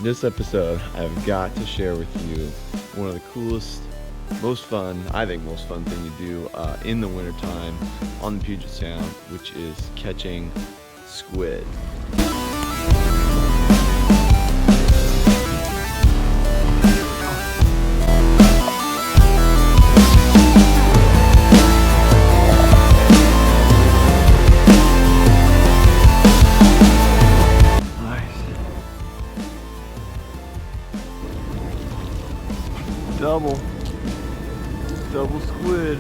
this episode, I've got to share with you one of the coolest, most fun thing to do in the wintertime on the Puget Sound, which is catching squid. Double squid.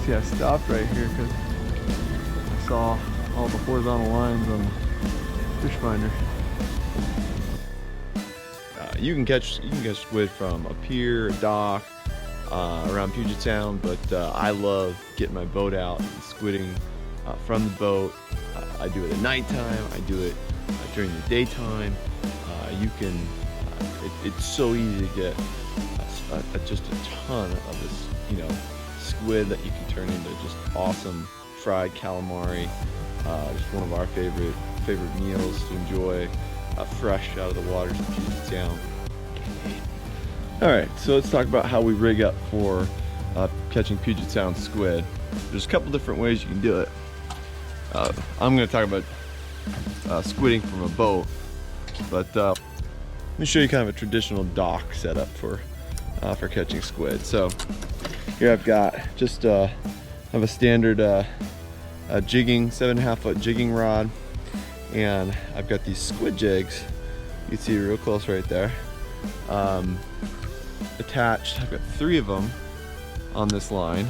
See, I stopped right here because I saw all the horizontal lines on the fish finder. You can catch squid from a pier, a dock, around Puget Sound, but I love getting my boat out and squidding from the boat. I do it at nighttime. I do it during the daytime. It's so easy to get just a ton of this, squid that you can turn into just awesome fried calamari. Just one of our favorite meals to enjoy, fresh out of the waters of Puget Sound. All right, so let's talk about how we rig up for catching Puget Sound squid. There's a couple different ways you can do it. I'm going to talk about squidding from a boat, but let me show you kind of a traditional dock setup for catching squid. So here I've got just I have a standard jigging 7.5 foot jigging rod, and I've got these squid jigs. You can see real close right there. Attached. I've got 3 of them on this line.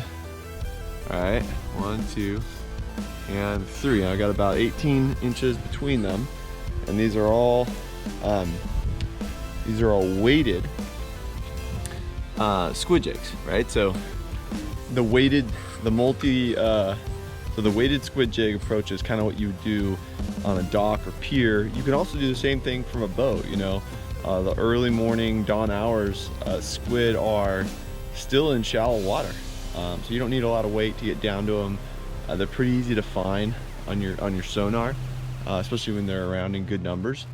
All right, 1, 2, and 3. I got about 18 inches between them, and these are all weighted squid jigs, right? So the weighted squid jig approach is kind of what you would do on a dock or pier. You can also do the same thing from a boat. The early morning dawn hours, squid are still in shallow water, so you don't need a lot of weight to get down to them. They're pretty easy to find on your sonar, especially when they're around in good numbers.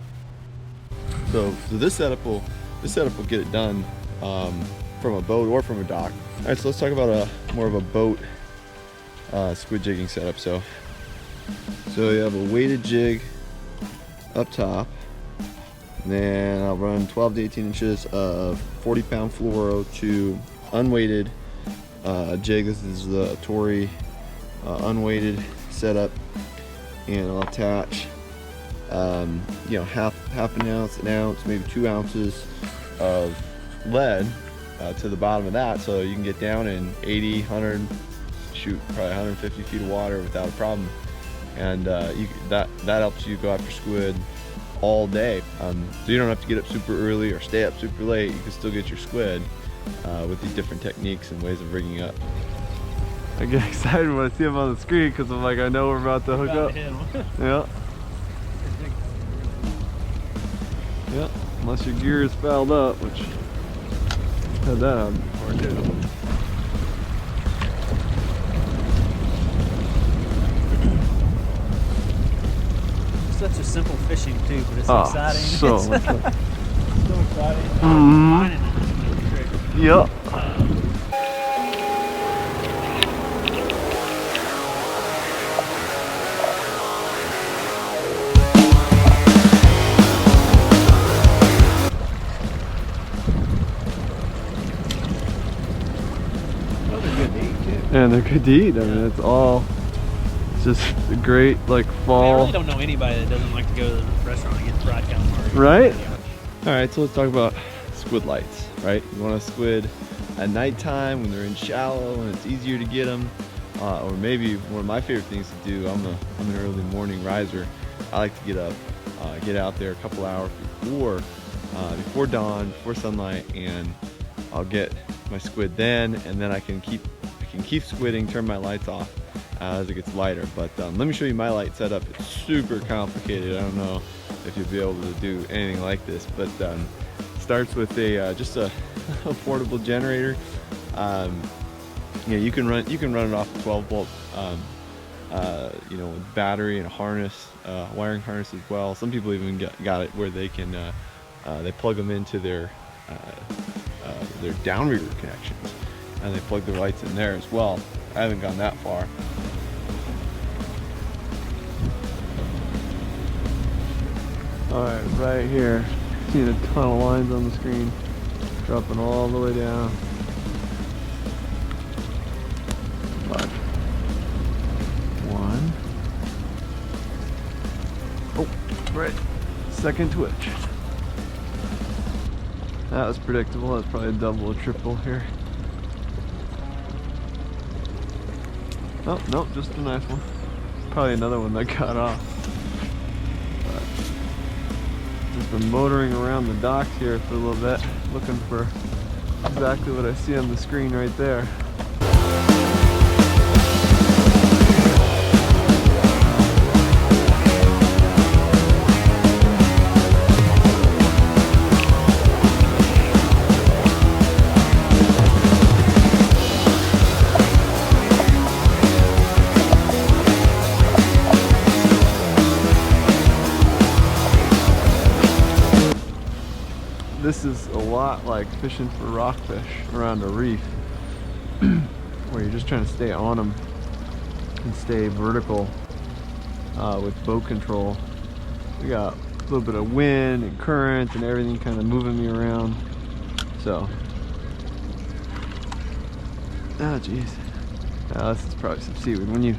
So this setup will get it done from a boat or from a dock. All right, so let's talk about more of a boat squid jigging setup. So you have a weighted jig up top, and then I'll run 12 to 18 inches of 40-pound fluoro to unweighted jig. This is the Tory unweighted setup, and I'll attach half an ounce, maybe 2 ounces of lead to the bottom of that, so you can get down in 80, 100, probably 150 feet of water without a problem. And that helps you go after squid all day. So you don't have to get up super early or stay up super late. You can still get your squid with these different techniques and ways of rigging up. I get excited when I see them on the screen because I'm like, I know we're about to hook up. Yeah. Yeah, unless your gear is fouled up, which had that happen before too. Such a simple fishing too, but it's exciting. So so exciting. Yep. And they're good to eat. I mean, it's just a great fall. I really don't know anybody that doesn't like to go to the restaurant and get fried calamari. Right? All right, so let's talk about squid lights, right? You want to squid at nighttime when they're in shallow and it's easier to get them. Or maybe one of my favorite things to do, I'm an early morning riser. I like to get up, get out there a couple hours before dawn, before sunlight, and I'll get my squid then, and then I can keep squidding, turn my lights off as it gets lighter. But let me show you my light setup. It's super complicated. I don't know if you'll be able to do anything like this, but starts with just a portable generator. You can run it off a 12 volt you know, with battery and a harness, wiring harness as well. Some people even got it where they can they plug them into their downrigger connections, and they plug their lights in there as well. I haven't gone that far. Alright, right here, seeing a ton of lines on the screen, dropping all the way down. Watch. One. Oh, right. Second twitch. That was predictable. That's probably a double or triple here. Oh, nope, just a nice one. Probably another one that got off. Just been motoring around the docks here for a little bit, looking for exactly what I see on the screen right there. This is a lot like fishing for rockfish around a reef, where you're just trying to stay on them and stay vertical with boat control. We got a little bit of wind and current and everything kind of moving me around. So, oh geez, this is probably some seaweed. When you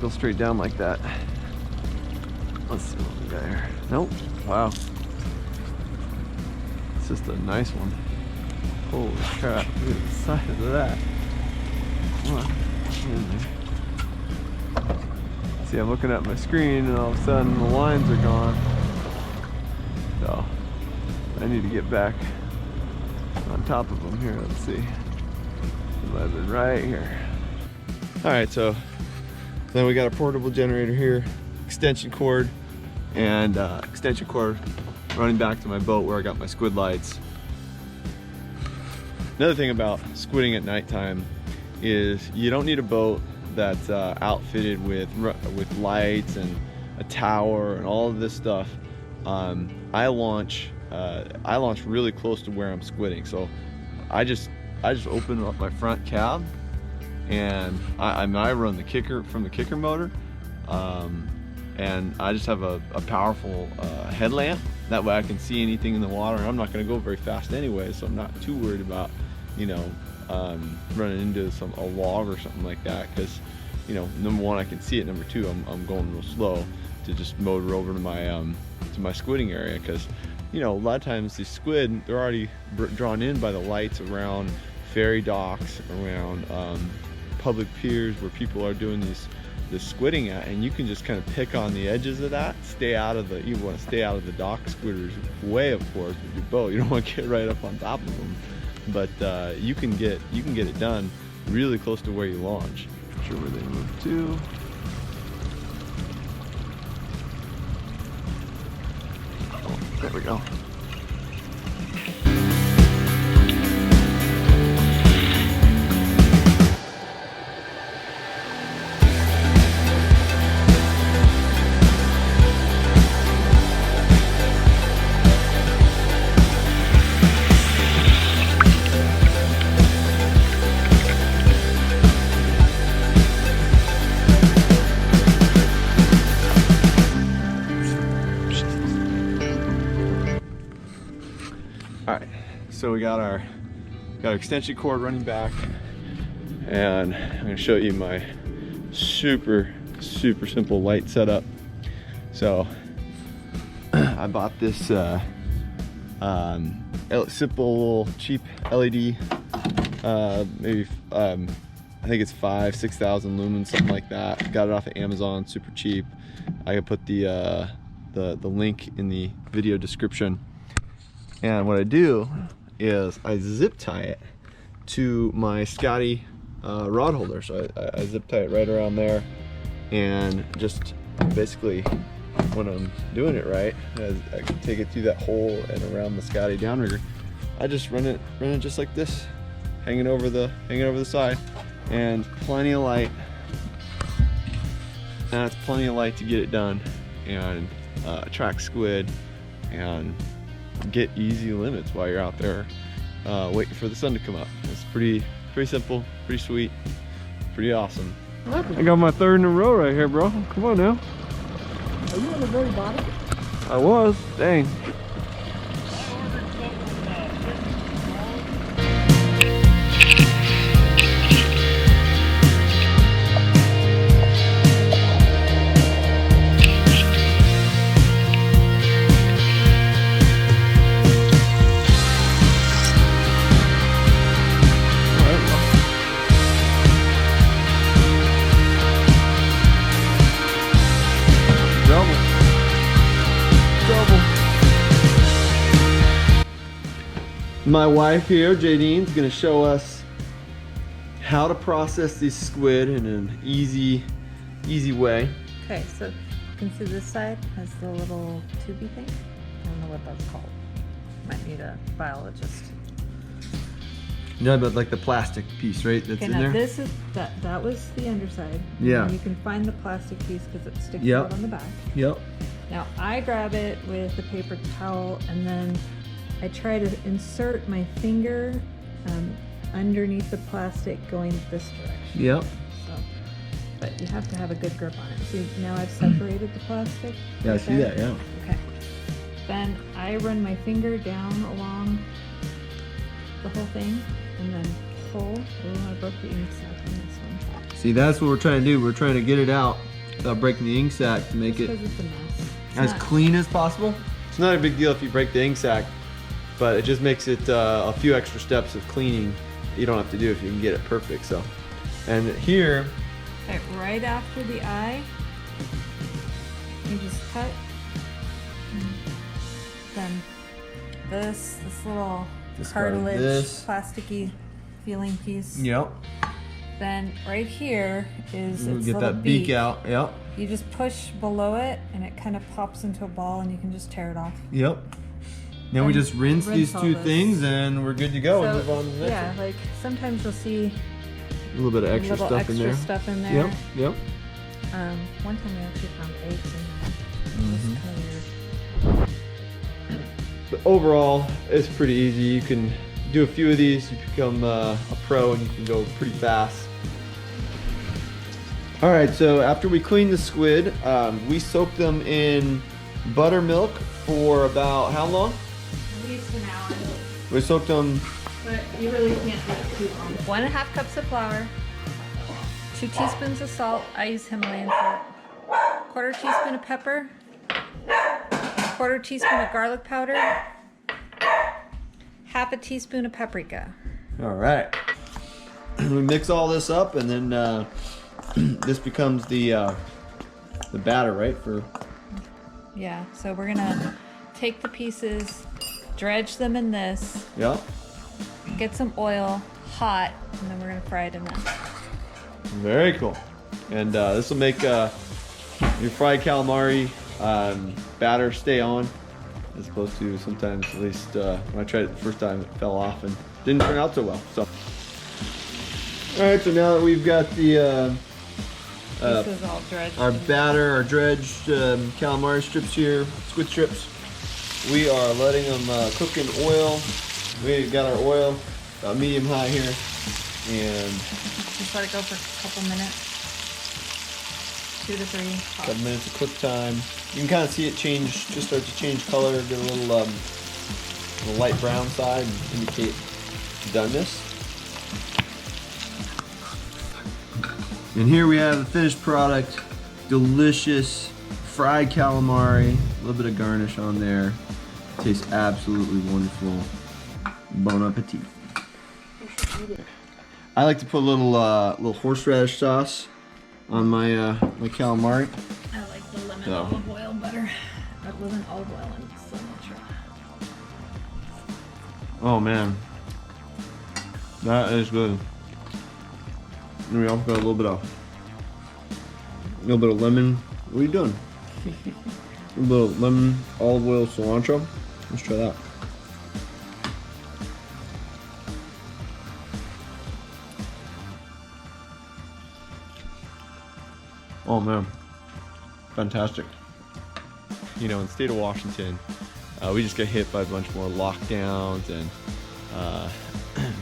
go straight down like that, let's see what we got here. Nope. Wow. It's just a nice one. Holy crap, look at the size of that. Come on, get in there. See, I'm looking at my screen and all of a sudden the lines are gone. So, I need to get back on top of them here. Let's see. Right here. Alright, so then we got a portable generator here, extension cord, and extension cord running back to my boat where I got my squid lights. Another thing about squidding at nighttime is you don't need a boat that's outfitted with lights and a tower and all of this stuff. I launch really close to where I'm squidding, so I just open up my front cab, and I run the kicker from the kicker motor, and I just have a powerful headlamp. That way I can see anything in the water, and I'm not going to go very fast anyway, so I'm not too worried about, you know, running into a log or something like that, because, you know, number one, I can see it. Number two, I'm going real slow to just motor over to my squidding area, because, you know, a lot of times these squid, they're already drawn in by the lights around ferry docks, around public piers where people are doing this squidding at, and you can just kind of pick on the edges of that. You want to stay out of the dock squidders way, of course, with your boat. You don't want to get right up on top of them, but you can get it done really close to where you launch. Not sure where they move to. Oh, there we go. Alright, so we got our extension cord running back, and I'm going to show you my super simple light setup. So I bought this simple little cheap LED, maybe I think it's 6,000 lumens, something like that. Got it off of Amazon, super cheap. I can put the link in the video description. And what I do is I zip tie it to my Scotty rod holder. So I zip tie it right around there, and just basically when I'm doing it right, I can take it through that hole and around the Scotty downrigger. I just run it just like this, hanging over the side, and plenty of light That's plenty of light to get it done and attract squid and get easy limits while you're out there waiting for the sun to come up. It's pretty simple, pretty sweet, pretty awesome. I got my third in a row right here, bro. Come on now. Are you on the very bottom? I was. Dang. My wife here, Jadine's gonna show us how to process these squid in an easy way. Okay, so you can see this side has the little tubey thing. I don't know what that's called. Might need a biologist. Yeah, but like the plastic piece, right? That's Okay, in now there. this is that was the underside. Yeah. And you can find the plastic piece because it sticks Yep. out on the back. Yep. Now I grab it with a paper towel and then I try to insert my finger underneath the plastic going this direction. Yep. So, but you have to have a good grip on it. See, now I've separated the plastic. Yeah, I right see there. that. Yeah. Okay. Then I run my finger down along the whole thing and then pull. Oh, I broke the ink sac on this one. See, that's what we're trying to do. We're trying to get it out without breaking the ink sac to make Just it 'cause it's a mess. It's as not- clean as possible. It's not a big deal if you break the ink sac, but it just makes it a few extra steps of cleaning you don't have to do if you can get it perfect. So, and here, Okay, right after the eye, you just cut. Then this little Discard cartilage, this. plasticky feeling piece. yep, Then right here is we'll its get little that beak out. Yep, You just push below it, and it kind of pops into a ball, and you can just tear it off. yep. Now we And just rinse these all two this. things and we're good to go and move on to the next yeah, one. like sometimes you'll see A little bit of extra little stuff extra in there. stuff in there. Yep, yep. One time we actually found eggs in there. It was kind of weird. But overall, it's pretty easy. You can do a few of these, you become a pro and you can go pretty fast. All right, so after we clean the squid, we soak them in buttermilk for about how long? At least an hour. We soaked them, But you really can't do it too long. 1.5 cups of flour, 2 teaspoons of salt. I use Himalayan salt. 1/4 teaspoon of pepper, 1/4 teaspoon of garlic powder, 1/2 teaspoon of paprika. all right. We mix all this up and then this becomes the batter, right? Yeah, so we're gonna take the pieces, dredge them in this, Yeah. get some oil hot, and then we're gonna fry it in that. Very cool. And this will make your fried calamari batter stay on, as opposed to sometimes, at least when I tried it the first time, it fell off and didn't turn out so well. So, all right. So now that we've got the This is all dredged. our batter, our dredged calamari strips here, squid strips, we are letting them cook in oil. We got our oil medium high here, and Just let it go for a couple minutes. 2 to 3. a couple minutes of cook time. You can kind of see it change, just start to change color, get a little light brown side, and indicate doneness. And here we have the finished product. Delicious fried calamari, a little bit of garnish on there. Tastes absolutely wonderful. Bon appetit. I like to put a little horseradish sauce on my my calamari. I like the lemon Oh. olive oil better. That lemon olive oil and cilantro. Oh man, that is good. And we also got a little bit of lemon. What are you doing? A little bit of lemon, olive oil, cilantro. Let's try that. Oh man, fantastic. You know, in the state of Washington, we just got hit by a bunch more lockdowns and,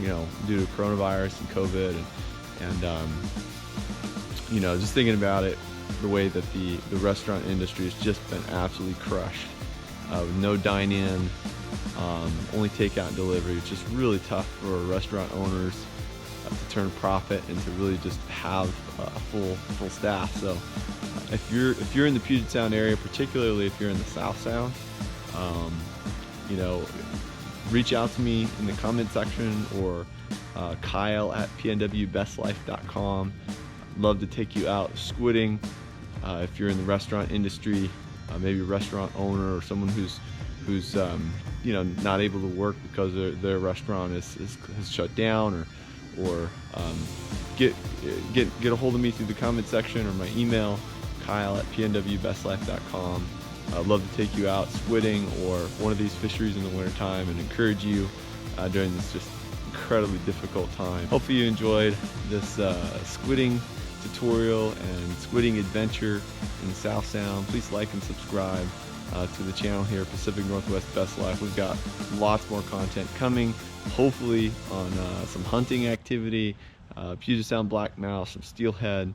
you know, due to coronavirus and COVID and you know, just thinking about it, the way that the restaurant industry has just been absolutely crushed. With no dine-in, only takeout and delivery. It's just really tough for restaurant owners to turn a profit and to really just have a full staff. So if you're in the Puget Sound area, particularly if you're in the South Sound, you know, reach out to me in the comment section or Kyle at pnwbestlife.com. Love to take you out squidding. If you're in the restaurant industry, maybe a restaurant owner or someone who's you know, not able to work because their restaurant has shut down, or get a hold of me through the comment section or my email, Kyle at pnwbestlife.com. I'd love to take you out squidding or one of these fisheries in the wintertime and encourage you during this just incredibly difficult time. Hopefully you enjoyed this squidding tutorial and squidding adventure in the South Sound. Please like and subscribe to the channel here, Pacific Northwest Best Life. We've got lots more content coming, hopefully on some hunting activity, Puget Sound blackmouth, some steelhead,